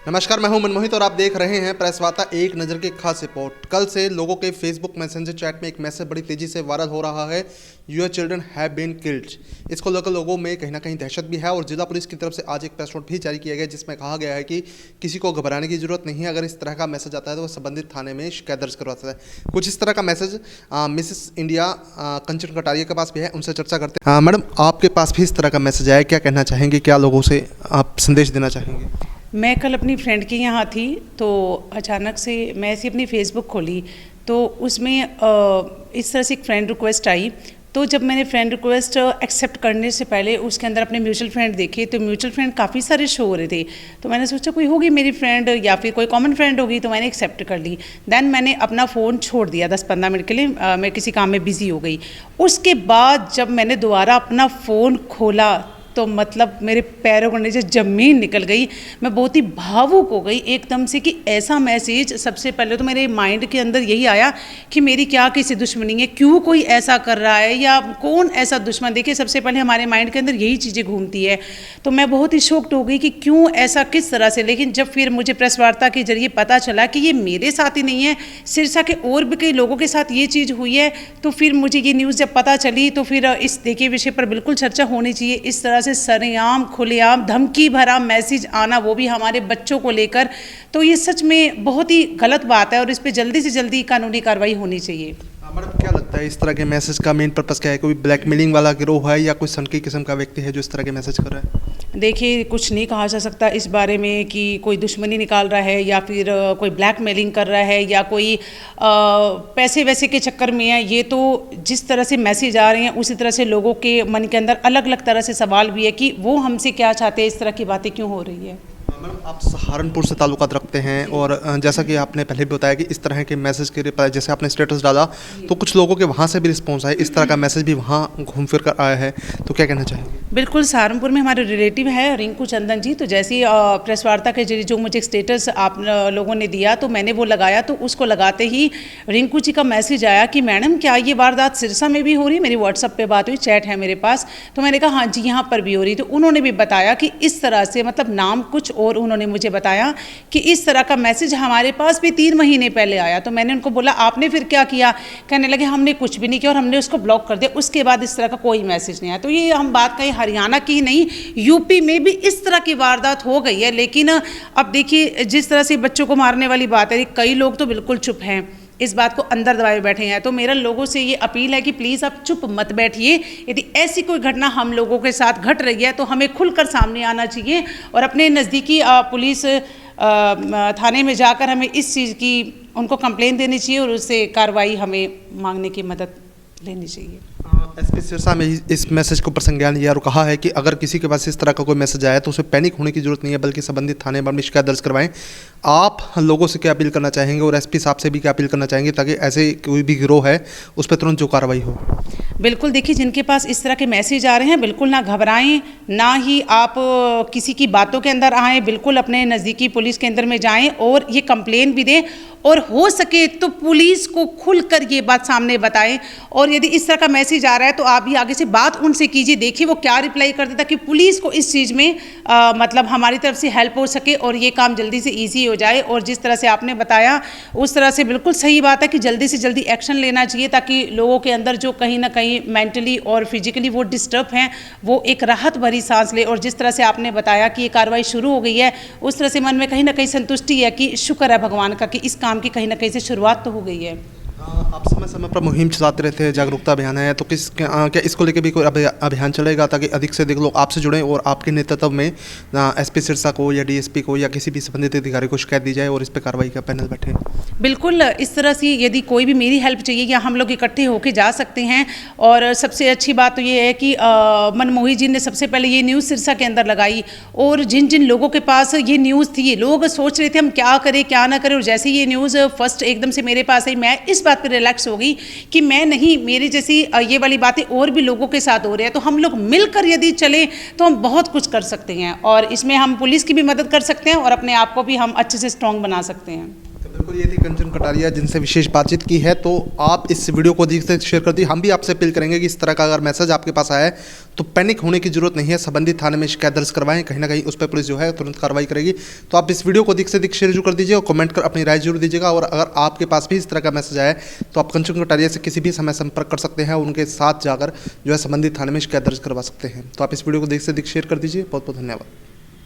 नमस्कार, मैं हूं मनमोहित और आप देख रहे हैं प्रेस वार्ता एक नज़र की खास रिपोर्ट। कल से लोगों के फेसबुक मैसेंजर चैट में एक मैसेज बड़ी तेजी से वायरल हो रहा है, your children have been killed. इसको लेकर लोगों में कहीं ना कहीं दहशत भी है और जिला पुलिस की तरफ से आज एक प्रेस नोट भी जारी किया गया जिसमें कहा गया है कि किसी को घबराने की जरूरत नहीं है। अगर इस तरह का मैसेज आता है तो वह संबंधित थाने में शिकायत दर्ज करवा सकता है। कुछ इस तरह का मैसेज मिसेस इंडिया कंचन कटारिया के पास भी है, उनसे चर्चा करते हैं। मैडम, आपके पास भी इस तरह का मैसेज आया, क्या कहना चाहेंगे, क्या लोगों से आप संदेश देना चाहेंगे? मैं कल अपनी फ्रेंड के यहाँ थी तो अचानक से मैं ऐसी अपनी फ़ेसबुक खोली तो उसमें इस तरह से एक फ़्रेंड रिक्वेस्ट आई। तो जब मैंने फ़्रेंड रिक्वेस्ट एक्सेप्ट करने से पहले उसके अंदर अपने म्यूचुअल फ्रेंड देखे तो म्यूचुअल फ्रेंड काफ़ी सारे शो हो रहे थे। तो मैंने सोचा कोई होगी मेरी फ्रेंड या फिर कोई कॉमन फ्रेंड होगी, तो मैंने एक्सेप्ट कर ली। देन मैंने अपना फ़ोन छोड़ दिया 10-15 मिनट के लिए, मैं किसी काम में बिज़ी हो गई। उसके बाद जब मैंने दोबारा अपना फ़ोन खोला तो मतलब मेरे पैरों के नीचे ज़मीन निकल गई। मैं बहुत ही भावुक हो गई एकदम से कि ऐसा मैसेज। सबसे पहले तो मेरे माइंड के अंदर यही आया कि मेरी क्या किसी दुश्मनी है, क्यों कोई ऐसा कर रहा है या कौन ऐसा दुश्मन। देखिए, सबसे पहले हमारे माइंड के अंदर यही चीज़ें घूमती है। तो मैं बहुत ही शॉक्ड हो गई कि क्यों ऐसा, किस तरह से। लेकिन जब फिर मुझे प्रेस वार्ता के जरिए पता चला कि ये मेरे साथ ही नहीं है, सिरसा के और भी कई लोगों के साथ ये चीज़ हुई है, तो फिर मुझे ये न्यूज़ जब पता चली तो फिर इस देखिए विषय पर बिल्कुल चर्चा होनी चाहिए। इस तरह से सरेआम खुलेआम धमकी भरा मैसेज आना, वो भी हमारे बच्चों को लेकर, तो ये सच में बहुत ही गलत बात है और इस पे जल्दी से जल्दी कानूनी कार्रवाई होनी चाहिए। मैडम, क्या लगता है इस तरह के मैसेज का मेन पर्पस क्या है? कोई ब्लैकमेलिंग वाला गिरोह है या कोई सनकी किस्म का व्यक्ति है जो इस तरह के मैसेज कर रहा है? देखिए, कुछ नहीं कहा जा सकता इस बारे में कि कोई दुश्मनी निकाल रहा है या फिर कोई ब्लैकमेलिंग कर रहा है या कोई पैसे वैसे के चक्कर में है। ये तो जिस तरह से मैसेज आ रहे हैं उसी तरह से लोगों के मन के अंदर अलग अलग तरह से सवाल भी है कि वो हमसे क्या चाहते हैं, इस तरह की बातें क्यों हो रही है। मैडम, आप सहारनपुर से ताल्लुकात रखते हैं और जैसा कि आपने पहले भी बताया कि इस तरह के मैसेज के रिप्लाई, जैसे आपने स्टेटस डाला तो कुछ लोगों के वहाँ से भी रिस्पॉन्स आए, इस तरह का मैसेज भी वहाँ घूम फिर कर आया है, तो क्या कहना चाहेंगे? बिल्कुल, सहारनपुर में हमारे रिलेटिव है रिंकू चंदन जी। तो जैसे ही प्रेस वार्ता के जरिए जो मुझे स्टेटस आप लोगों ने दिया तो मैंने वो लगाया, तो उसको लगाते ही रिंकू जी का मैसेज आया कि मैडम क्या ये वारदात सिरसा में भी हो रही है? मेरी व्हाट्सअप पे बात हुई, चैट है मेरे पास। तो मैंने कहा हाँ जी, यहाँ पर भी हो रही। तो उन्होंने भी बताया कि इस तरह से, मतलब नाम कुछ और उन्होंने मुझे बताया कि इस तरह का मैसेज हमारे पास भी 3 महीने पहले आया। तो मैंने उनको बोला आपने फिर क्या किया? कहने लगे हमने कुछ भी नहीं किया और हमने उसको ब्लॉक कर दिया, उसके बाद इस तरह का कोई मैसेज नहीं आया। तो ये हम बात कहीं हरियाणा की ही नहीं, यूपी में भी इस तरह की वारदात हो गई है। लेकिन अब देखिए, जिस तरह से बच्चों को मारने वाली बात है, कई लोग तो बिल्कुल चुप हैं, इस बात को अंदर दबाए बैठे हैं। तो मेरा लोगों से ये अपील है कि प्लीज़ आप चुप मत बैठिए। यदि ऐसी कोई घटना हम लोगों के साथ घट रही है तो हमें खुलकर सामने आना चाहिए और अपने नज़दीकी पुलिस थाने में जाकर हमें इस चीज़ की उनको कंप्लेन देनी चाहिए और उससे कार्रवाई हमें मांगने की मदद लेनी चाहिए। एसपी सिरसा में इस मैसेज को प्रसंज्ञान लिया और कहा है कि अगर किसी के पास इस तरह का कोई मैसेज आया तो उसे पैनिक होने की जरूरत नहीं है, बल्कि संबंधित थाने में शिकायत दर्ज करवाएं। आप लोगों से क्या अपील करना चाहेंगे और एसपी साहब से भी क्या अपील करना चाहेंगे ताकि ऐसे कोई भी गिरोह है उस पर तुरंत जो कार्रवाई हो? बिल्कुल, देखिए, जिनके पास इस तरह के मैसेज आ रहे हैं बिल्कुल ना घबराएं, ना ही आप किसी की बातों के अंदर आएँ। बिल्कुल अपने नज़दीकी पुलिस केंद्र में जाएं और ये कंप्लेन भी दें और हो सके तो पुलिस को खुलकर ये बात सामने बताएं। और यदि इस तरह का मैसेज आ रहा है तो आप भी आगे से बात उनसे कीजिए, देखिए वो क्या रिप्लाई करते, ताकि पुलिस को इस चीज़ में मतलब हमारी तरफ से हेल्प हो सके और ये काम जल्दी से ईजी हो जाए। और जिस तरह से आपने बताया उस तरह से बिल्कुल सही बात है कि जल्दी से जल्दी एक्शन लेना चाहिए ताकि लोगों के अंदर जो कहीं ना कहीं मेंटली और फिजिकली वो डिस्टर्ब हैं वो एक राहत भरी सांस ले। और जिस तरह से आपने बताया कि ये कार्रवाई शुरू हो गई है, उस तरह से मन में कहीं ना कहीं संतुष्टि है कि शुक्र है भगवान का कि इस काम की कहीं ना कहीं से शुरुआत तो हो गई है। आप समय समय पर मुहिम चलाते रहते हैं, जागरूकता अभियान है, तो क्या इसको लेकर भी कोई अभियान चलेगा ताकि अधिक से अधिक लोग आपसे जुड़ें और आपके नेतृत्व में एसपी सिरसा को या डीएसपी को या किसी भी संबंधित अधिकारी को शिकायत दी जाए और इस पर कार्रवाई का पैनल बैठे? बिल्कुल, इस तरह से यदि कोई भी मेरी हेल्प चाहिए या हम लोग इकट्ठे होकर जा सकते हैं। और सबसे अच्छी बात तो ये है कि मनमोहित जी ने सबसे पहले ये न्यूज़ सिरसा के अंदर लगाई और जिन जिन लोगों के पास ये न्यूज़ थी, लोग सोच रहे थे हम क्या करें क्या ना करें, और जैसे ये न्यूज़ फर्स्ट एकदम से मेरे पास आई, मैं इस बात पर रिलैक्स हो गई कि मैं नहीं, मेरी जैसी ये वाली बातें और भी लोगों के साथ हो रही है, तो हम लोग मिलकर यदि चले तो हम बहुत कुछ कर सकते हैं और इसमें हम पुलिस की भी मदद कर सकते हैं और अपने आप को भी हम अच्छे से स्ट्रॉन्ग बना सकते हैं। बिल्कुल, ये थी कंचन कटारिया जिनसे विशेष बातचीत की है। तो आप इस वीडियो को अधिक से शेयर कर दी। हम भी आपसे अपील करेंगे कि इस तरह का अगर मैसेज आपके पास आया है तो पैनिक होने की जरूरत नहीं है, संबंधित थाने में शिकायत दर्ज करवाएं, कहीं ना कहीं उस पर पुलिस जो है तुरंत कार्रवाई करेगी। तो आप इस वीडियो को अधिक से अधिक शेयर जरूर कर दीजिए और कमेंट कर अपनी राय जरूर दीजिएगा। और अगर आपके पास भी इस तरह का मैसेज आया है तो आप कंचन कटारिया से किसी भी समय संपर्क कर सकते हैं, उनके साथ जाकर जो है संबंधित थाने में शिकायत दर्ज करवा सकते हैं। तो आप इस वीडियो को अधिक से अधिक शेयर कर दीजिए। बहुत बहुत धन्यवाद।